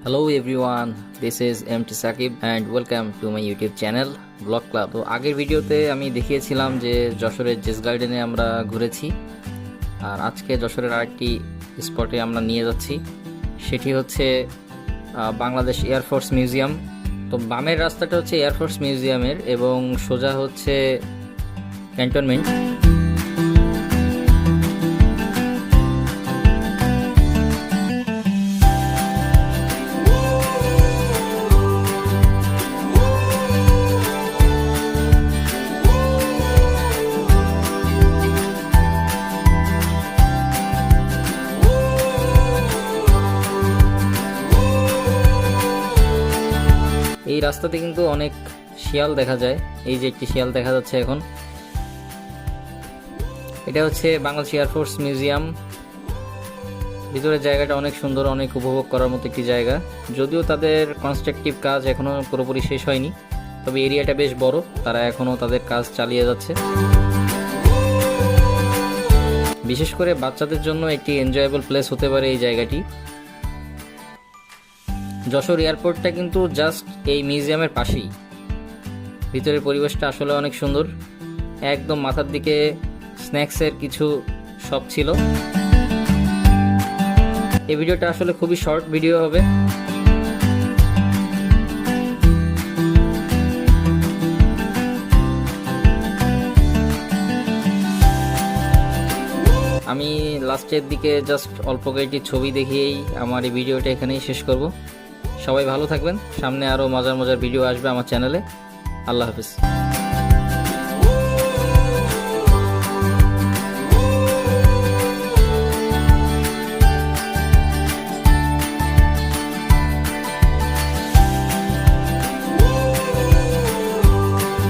Hello everyone, this is MT Sakib and welcome to my YouTube channel Vlog Club। তো আগের ভিডিওতে আমি দেখিয়েছিলাম যে যশোরের জেস গার্ডেনে আমরা ঘুরেছি, আর আজকে যশোরের আরেকটি স্পটে আমরা নিয়ে যাচ্ছি, সেটি হচ্ছে বাংলাদেশ এয়ারফোর্স মিউজিয়াম। তো বামের রাস্তাটা হচ্ছে এয়ারফোর্স মিউজিয়ামের এবং সোজা হচ্ছে ক্যান্টনমেন্ট। এই রাস্তাতে কিন্তু অনেক শিয়াল দেখা যায়, এই যে একটি শিয়াল দেখা যাচ্ছে এখন। এটা হচ্ছে বাংলাদেশ এয়ারফোর্স মিউজিয়াম। ভিতরের জায়গাটা অনেক সুন্দর, অনেক উপভোগ করার মতো একটি জায়গা, যদিও তাদের কনস্ট্রাকটিভ কাজ এখনো পুরোপুরি শেষ হয়নি, তবে এরিয়াটা বেশ বড়, তারা এখনো তাদের কাজ চালিয়ে যাচ্ছে। বিশেষ করে বাচ্চাদের জন্য একটি এনজয়েবল প্লেস হতে পারে এই জায়গাটি। যশোর এয়ারপোর্টটা কিন্তু জাস্ট এই মিউজিয়ামের পাশেই। ভিতরের পরিবেশটা আসলে অনেক সুন্দর, একদম মাথার দিকে স্ন্যাক্সের কিছু শপ ছিল। এই ভিডিওটা আসলে খুবই শর্ট ভিডিও হবে। আমি লাস্টের দিকে জাস্ট অল্প কয়েকটি ছবি দেখিয়েই আমার এই ভিডিওটা এখানেই শেষ করব। সবাই ভালো থাকবেন, সামনে আরও মজার মজার ভিডিও আসবে আমার চ্যানেলে। আল্লাহ হাফিজ।